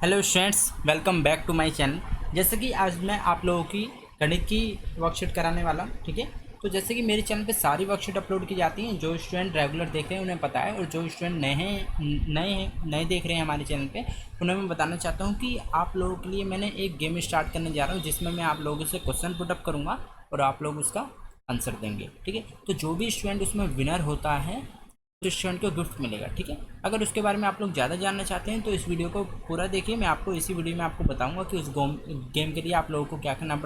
Hello students, welcome back to my channel. जैसे कि आज मैं आप लोगों की गणित की वर्कशीट कराने वाला हूँ। ठीक है, तो जैसे कि मेरे चैनल पे सारी वर्कशीट अपलोड की जाती हैं। जो स्टूडेंट रेगुलर देख रहे हैं उन्हें पता है, और जो स्टूडेंट नए देख रहे हैं हमारे चैनल पे, उन्हें मैं बताना चाहता हूँ कि आप लोगों के लिए मैंने एक गेम स्टार्ट करने जा रहा हूँ, जिसमें मैं आप लोगों से क्वेश्चन पुटअप करूँगा और आप लोग उसका आंसर देंगे। ठीक है, तो जो भी स्टूडेंट उसमें विनर होता है तो स्टूडेंट को गिफ्ट मिलेगा। ठीक है, अगर उसके बारे में आप लोग ज़्यादा जानना चाहते हैं तो इस वीडियो को पूरा देखिए। मैं आपको इसी वीडियो में आपको बताऊंगा कि उस गेम के लिए आप लोगों को क्या करना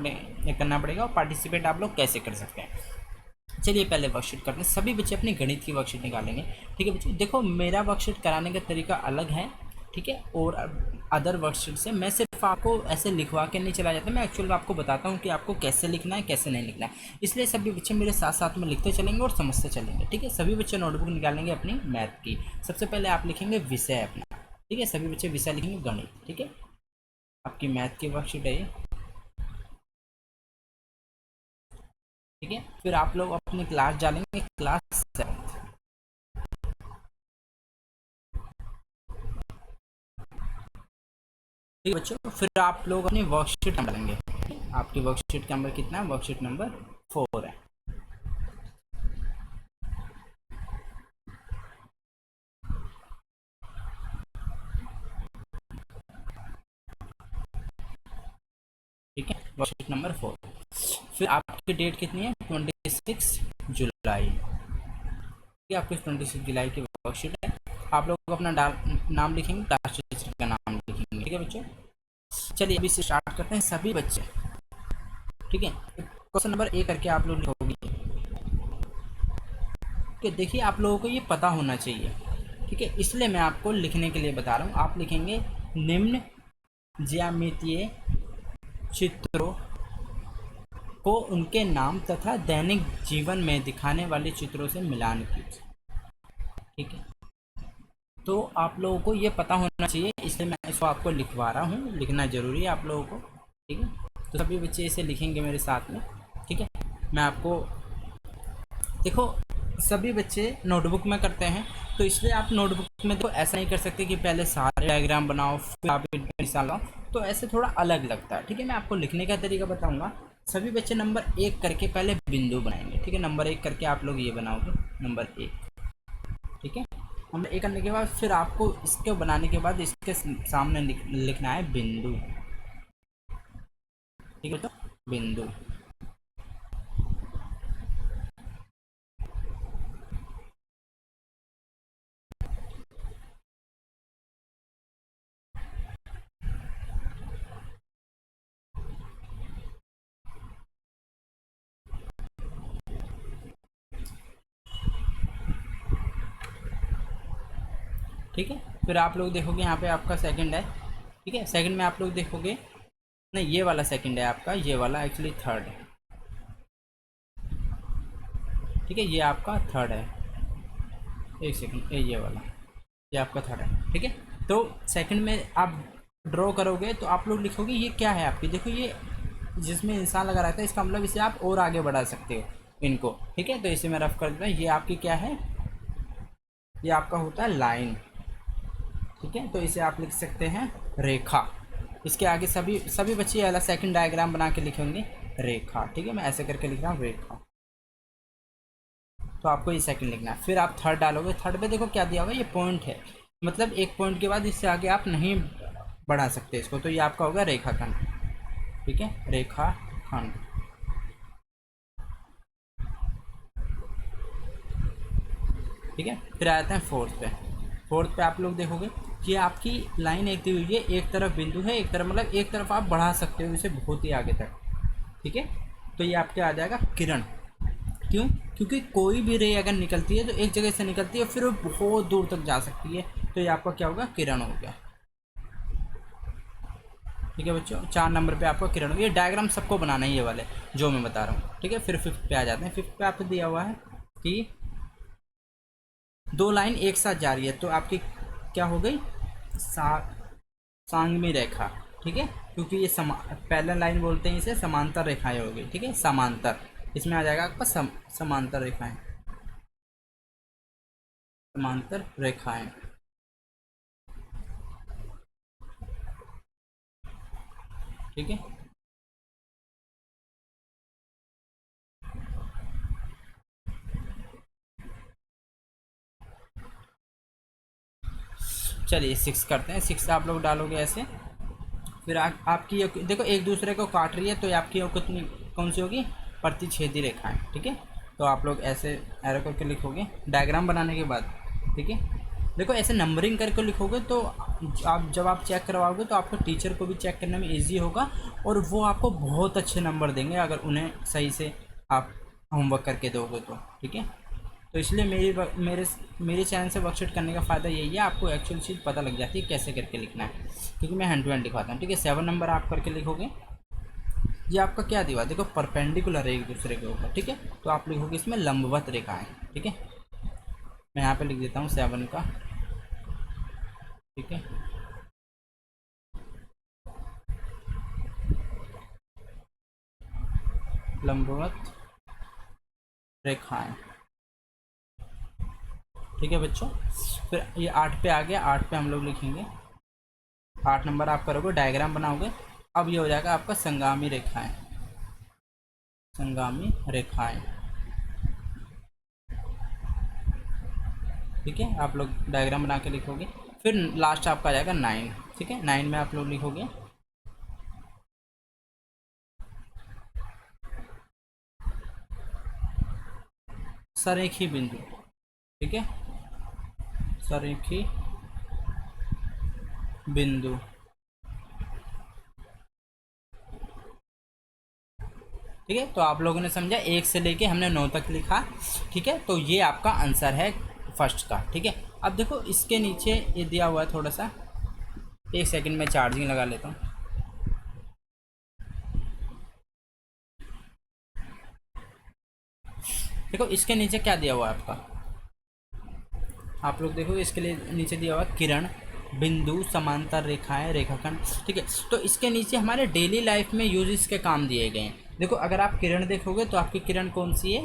पड़ेगा और पार्टिसिपेट आप लोग कैसे कर सकते हैं। चलिए पहले वर्कशीट करते हैं। सभी बच्चे अपनी गणित की वर्कशीट निकालेंगे। ठीक है बच्चे, देखो मेरा वर्कशीट कराने का तरीका अलग है। ठीक है, और अदर वर्कशीट से मैं सिर्फ आपको ऐसे लिखवा के नहीं चला जाता, मैं एक्चुअल आपको बताता हूँ कि आपको कैसे लिखना है कैसे नहीं लिखना है। इसलिए सभी बच्चे मेरे साथ साथ में लिखते चलेंगे और समझते चलेंगे। ठीक है, सभी बच्चे नोटबुक निकालेंगे अपनी मैथ की। सबसे पहले आप लिखेंगे विषय अपना। ठीक है, सभी बच्चे विषय लिखेंगे गणित। ठीक है, आपकी मैथ की वर्कशीट है ये। ठीक है, फिर आप लोग अपनी क्लास डालेंगे, क्लास 7। ठीक है बच्चों, फिर आप लोग अपनी वर्कशीट नंबर लेंगे। आपकी वर्कशीट का नंबर कितना है? वर्कशीट नंबर 4 है। ठीक है, वर्कशीट नंबर 4। फिर आपकी डेट कितनी है? 26 जुलाई। ठीक है, आपकी 26 जुलाई की वर्कशीट है। आप लोग अपना नाम लिखेंगे, क्लास टीचर का नाम लिखेंगे। ठीक है बच्चों, चलिए अभी से स्टार्ट करते हैं सभी बच्चे। ठीक है, क्वेश्चन नंबर ए करके आप लोग लिखोगे। कि देखिए आप लोगों को ये पता होना चाहिए। ठीक है, इसलिए मैं आपको लिखने के लिए बता रहा हूँ। आप लिखेंगे निम्न ज्यामितीय चित्रों को उनके नाम तथा दैनिक जीवन में दिखाने वाले चित्रों से मिलान कीजिए। ठीक है, तो आप लोगों को ये पता होना चाहिए, इसलिए मैं इसको आपको लिखवा रहा हूँ। लिखना ज़रूरी है आप लोगों को। ठीक है, तो सभी बच्चे इसे लिखेंगे मेरे साथ में। ठीक है, मैं आपको देखो सभी बच्चे नोटबुक में करते हैं, तो इसलिए आप नोटबुक में तो ऐसा नहीं कर सकते कि पहले सारे डायग्राम बनाओ फिर आप निशान लगाओ, तो ऐसे थोड़ा अलग लगता है। ठीक है, मैं आपको लिखने का तरीका बताऊंगा। सभी बच्चे नंबर 1 करके पहले बिंदु बनाएंगे। ठीक है, नंबर 1 करके आप लोग ये बनाओगे, नंबर 1। ठीक है, नंबर 1 करने के बाद फिर आपको इसके बनाने के बाद इसके सामने लिखना है बिंदु। ठीक है, तो बिंदु। ठीक है, फिर आप लोग देखोगे यहाँ पे आपका सेकंड है। ठीक है, सेकंड में आप लोग देखोगे, नहीं ये वाला सेकंड है आपका, ये वाला एक्चुअली थर्ड है। ठीक है, ये आपका थर्ड है। एक सेकंड, ये वाला, ये आपका थर्ड है। ठीक है, तो सेकंड में आप ड्रॉ करोगे तो आप लोग लिखोगे ये क्या है आपकी। देखो ये जिसमें इंसान लगा रहता है, इसका मतलब इसे आप और आगे बढ़ा सकते हो इनको। ठीक है, तो इसे मैं रफ कर देता हूँ। ये आपकी क्या है? ये आपका होता है लाइन। ठीक है, तो इसे आप लिख सकते हैं रेखा। इसके आगे सभी सभी बच्चे वाला सेकंड डायग्राम बना के लिखेंगे रेखा। ठीक है, मैं ऐसे करके लिख रहा हूँ रेखा। तो आपको ये सेकंड लिखना है। फिर आप थर्ड डालोगे, थर्ड पे देखो क्या दिया होगा, ये पॉइंट है, मतलब एक पॉइंट के बाद इससे आगे आप नहीं बढ़ा सकते इसको, तो ये आपका होगा रेखाखंड। ठीक है, रेखाखंड। ठीक है, फिर आते हैं फोर्थ पे। फोर्थ पे आप लोग देखोगे ये आपकी लाइन एक दी हुई है, एक तरफ बिंदु है, एक तरफ मतलब एक तरफ आप बढ़ा सकते हो इसे बहुत ही आगे तक। ठीक है, तो ये आपके आ जाएगा किरण। क्यों? क्योंकि कोई भी रे अगर निकलती है तो एक जगह से निकलती है, फिर वो बहुत दूर तक जा सकती है, तो ये आपका क्या होगा? किरण हो गया। ठीक है बच्चों, 4 नंबर पे आपका किरण हो गया। ये डायग्राम सबको बनाना है ये वाले जो मैं बता रहा हूँ। ठीक है, फिर फिफ्थ पे आ जाते हैं। फिफ्थ पे आपको दिया हुआ है कि दो लाइन एक साथ जा रही है, तो आपकी क्या हो गई? सांगमी रेखा। ठीक है, क्योंकि ये पैरेलल लाइन बोलते हैं इसे, समांतर रेखाएं हो गई। ठीक है, समांतर, इसमें आ जाएगा आपका समांतर रेखाएं। समांतर रेखाएं। ठीक है। चलिए 6 करते हैं, 6 आप लोग डालोगे ऐसे। फिर आपकी ये देखो एक दूसरे को काट रही है, तो ये आपकी ये कितनी कौन सी होगी, प्रतिच्छेदी रेखाएं। ठीक है, तो आप लोग ऐसे एरो करके लिखोगे डायग्राम बनाने के बाद। ठीक है, देखो ऐसे नंबरिंग करके लिखोगे तो आप जब आप चेक करवाओगे तो आपको टीचर को भी चेक करने में इजी होगा, और वो आपको बहुत अच्छे नंबर देंगे अगर उन्हें सही से आप होमवर्क करके दोगे तो। ठीक है, तो इसलिए मेरे चैनल से वर्कशीट करने का फ़ायदा यही है, आपको एक्चुअल चीज़ पता लग जाती है कैसे करके लिखना है, क्योंकि मैं हैंड टू हैंड लिखवाता हूँ। ठीक है, 7 नंबर आप करके लिखोगे। ये आपका क्या दिया, देखो परपेंडिकुलर है एक दूसरे के ऊपर। ठीक है, तो आप लिखोगे इसमें लंबवत रेखाएं। ठीक है, मैं यहाँ पे लिख देता हूँ 7 का। ठीक है, लंबवत रेखाएं। ठीक है बच्चों, फिर ये 8 पे आ गया, 8 पे हम लोग लिखेंगे। 8 नंबर आप करोगे, डायग्राम बनाओगे। अब ये हो जाएगा आपका संगामी रेखाएं, संगामी रेखाएं। ठीक है, आप लोग डायग्राम बना के लिखोगे। फिर लास्ट आपका आ जाएगा 9। ठीक है, 9 में आप लोग लिखोगे सरेखी बिंदु। ठीक है, सरेखी बिंदु। ठीक है, तो आप लोगों ने समझा, 1 से लेके हमने 9 तक लिखा। ठीक है, तो ये आपका आंसर है फर्स्ट का। ठीक है, अब देखो इसके नीचे ये दिया हुआ है थोड़ा सा, 1 सेकंड में चार्जिंग लगा लेता हूँ। देखो इसके नीचे क्या दिया हुआ है आपका, आप लोग देखो इसके लिए नीचे दिया हुआ है किरण, बिंदु, समांतर रेखाएं, रेखाखंड। ठीक है, तो इसके नीचे हमारे डेली लाइफ में यूज के काम दिए गए हैं। देखो अगर आप किरण देखोगे तो आपकी किरण कौन सी है,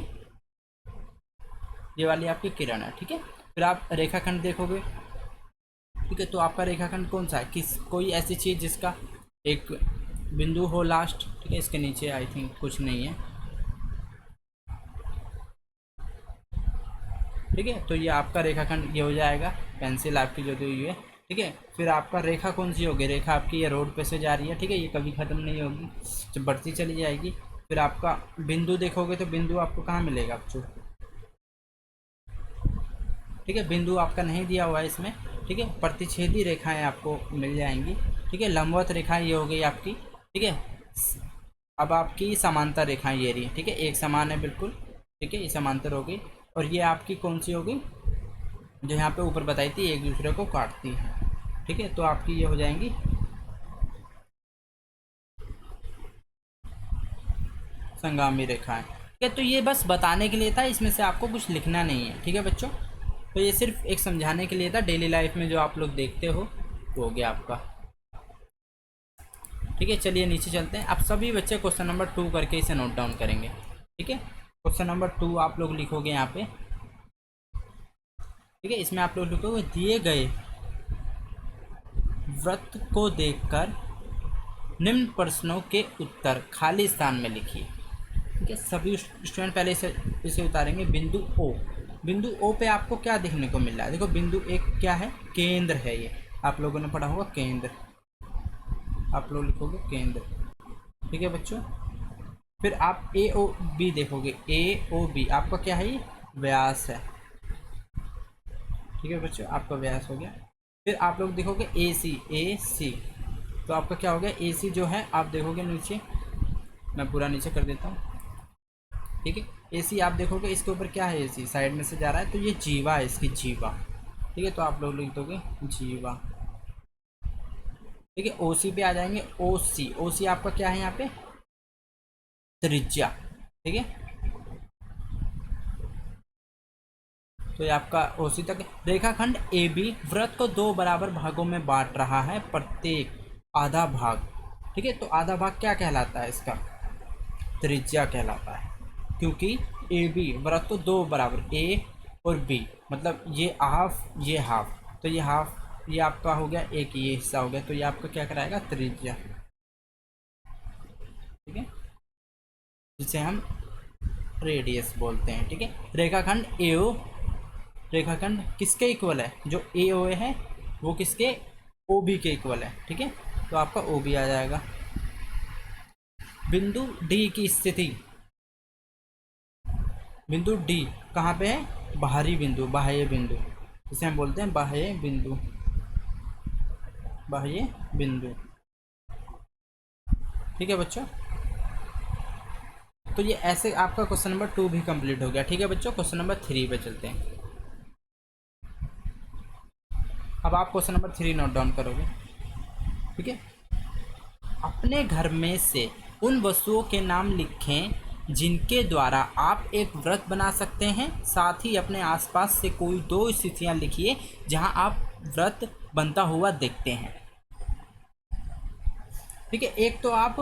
ये वाली आपकी किरण है। ठीक है, फिर आप रेखाखंड देखोगे। ठीक है, तो आपका रेखाखंड कौन सा है, किस कोई ऐसी चीज़ जिसका एक बिंदु हो लास्ट। ठीक है, इसके नीचे आई थिंक कुछ नहीं है। ठीक है, तो ये आपका रेखाखंड ये हो जाएगा, पेंसिल आपकी जो दी हुई है। ठीक है, फिर आपका रेखा कौन सी होगी, रेखा आपकी ये रोड पे से जा रही है। ठीक है, ये कभी ख़त्म नहीं होगी, जब बढ़ती चली जाएगी। फिर आपका बिंदु देखोगे तो बिंदु आपको कहाँ मिलेगा बच्चों। ठीक है, बिंदु आपका नहीं दिया हुआ है इसमें। ठीक है, प्रतिच्छेदी रेखाएं आपको मिल जाएंगी। ठीक है, लंबवत रेखाएं ये हो गई आपकी। ठीक है, अब आपकी समांतर रेखाएं ये रही। ठीक है, एक समान है बिल्कुल। ठीक है, ये समांतर हो गई, और ये आपकी कौन सी हो गई, जो यहाँ पे ऊपर बताई थी एक दूसरे को काटती है। ठीक है, तो आपकी ये हो जाएंगी संगामी रेखाएं। ठीक है, तो ये बस बताने के लिए था, इसमें से आपको कुछ लिखना नहीं है। ठीक है बच्चों, तो ये सिर्फ एक समझाने के लिए था, डेली लाइफ में जो आप लोग देखते हो वो हो गया आपका। ठीक है, चलिए नीचे चलते हैं। आप सभी बच्चे क्वेश्चन नंबर 2 करके इसे नोट डाउन करेंगे। ठीक है, क्वेश्चन नंबर 2 आप लोग लिखोगे यहाँ पे। ठीक है, इसमें आप लोग लिखोगे दिए गए वृत्त को देखकर निम्न प्रश्नों के उत्तर खाली स्थान में लिखिए। ठीक है, सभी स्टूडेंट पहले इसे उतारेंगे। बिंदु ओ, बिंदु ओ पे आपको क्या देखने को मिल रहा है, देखो बिंदु एक क्या है, केंद्र है। ये आप लोगों ने पढ़ा होगा केंद्र, आप लोग लिखोगे केंद्र। ठीक है बच्चों, फिर आप ए ओ बी देखोगे, ए ओ बी आपका क्या है, ये व्यास है। ठीक है बच्चों, आपका व्यास हो गया। फिर आप लोग देखोगे ए सी, ए सी तो आपका क्या हो गया, ए सी जो है आप देखोगे नीचे, मैं पूरा नीचे कर देता हूँ। ठीक है, ए सी आप देखोगे इसके ऊपर क्या है, ए सी साइड में से जा रहा है, तो ये जीवा है, इसकी जीवा। ठीक है, तो आप लोग लिख दोगे जीवा। ठीक है, ओ सी पे आ जाएंगे, ओ सी, ओ सी आपका क्या है यहाँ पे, त्रिज्या। ठीक है, तो ये आपका ओ सी तक। रेखाखंड ए बी वृत्त को 2 बराबर भागों में बांट रहा है, प्रत्येक आधा भाग। ठीक है, तो आधा भाग क्या कहलाता है, इसका त्रिज्या कहलाता है, क्योंकि ए बी वृत्त को 2 बराबर, ए और बी मतलब ये हाफ ये हाफ, तो ये हाफ ये आपका हो गया, एक ये हिस्सा हो गया, तो ये आपका क्या कराएगा, त्रिज्या। जिसे हम रेडियस बोलते हैं, ठीक है। रेखाखंड एओ, रेखाखंड किसके इक्वल है, जो एओ है वो किसके, ओ बी के इक्वल है, ठीक है। तो आपका ओ बी आ जाएगा। बिंदु डी की स्थिति, बिंदु डी कहाँ पे है, बाहरी बिंदु, बाह्य बिंदु, जिसे हम बोलते हैं बाह्य बिंदु, बाह्य बिंदु, ठीक है बच्चों। तो ये ऐसे आपका क्वेश्चन नंबर 2 भी कंप्लीट हो गया, ठीक है बच्चों। क्वेश्चन नंबर 3 पे चलते हैं। अब आप क्वेश्चन नंबर 3 नोट डाउन करोगे, ठीक है। अपने घर में से उन वस्तुओं के नाम लिखें जिनके द्वारा आप एक व्रत बना सकते हैं, साथ ही अपने आसपास से कोई 2 स्थितियां लिखिए जहां आप व्रत बनता हुआ देखते हैं, ठीक है। एक तो आप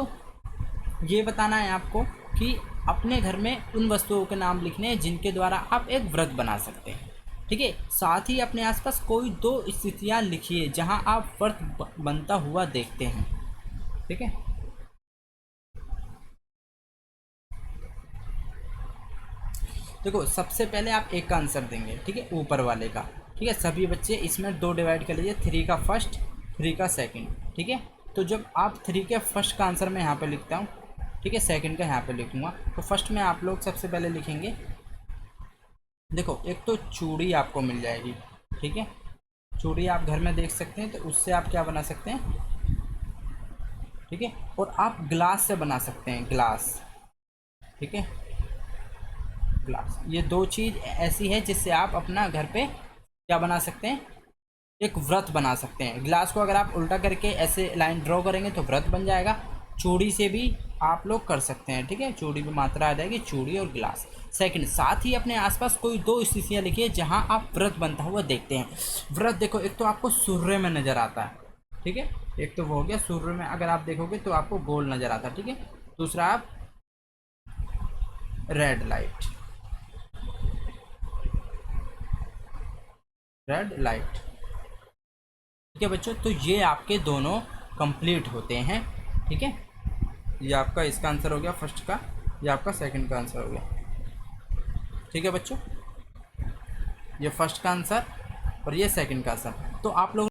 ये बताना है आपको कि अपने घर में उन वस्तुओं के नाम लिखने हैं जिनके द्वारा आप एक व्रत बना सकते हैं, ठीक है। साथ ही अपने आसपास कोई 2 स्थितियां लिखिए जहां आप व्रत बनता हुआ देखते हैं, ठीक है। देखो सबसे पहले आप एक का आंसर देंगे, ठीक है, ऊपर वाले का, ठीक है। सभी बच्चे इसमें 2 डिवाइड कर लीजिए, 3 का फर्स्ट, 3 का सेकंड, ठीक है। तो जब आप 3 के फर्स्ट का आंसर मैं यहाँ पे लिखता हूँ, ठीक है, सेकंड का यहाँ पे लिखूँगा। तो फर्स्ट में आप लोग सबसे पहले लिखेंगे, देखो एक तो चूड़ी आपको मिल जाएगी, ठीक है। चूड़ी आप घर में देख सकते हैं, तो उससे आप क्या बना सकते हैं, ठीक है। और आप ग्लास से बना सकते हैं, ग्लास, ठीक है, ग्लास। ये 2 चीज़ ऐसी है जिससे आप अपना घर पे क्या बना सकते हैं, एक व्रत बना सकते हैं। ग्लास को अगर आप उल्टा करके ऐसे लाइन ड्रॉ करेंगे तो व्रत बन जाएगा। चूड़ी से भी आप लोग कर सकते हैं, ठीक है, चूड़ी में मात्रा आ जाएगी, चूड़ी और ग्लास। सेकंड, साथ ही अपने आसपास कोई 2 स्थितियाँ लिखिए जहां आप व्रत बनता हुआ देखते हैं। व्रत देखो एक तो आपको सूर्य में नज़र आता है, ठीक है, एक तो वो हो गया, सूर्य में अगर आप देखोगे तो आपको गोल नज़र आता है, ठीक है। दूसरा आप रेड लाइट, रेड लाइट, ठीक है बच्चों। तो ये आपके दोनों कंप्लीट होते हैं, ठीक है। ये आपका इसका आंसर हो गया फर्स्ट का, ये आपका सेकंड का आंसर हो गया, ठीक है बच्चों। ये फर्स्ट का आंसर और ये सेकंड का आंसर। तो आप लोग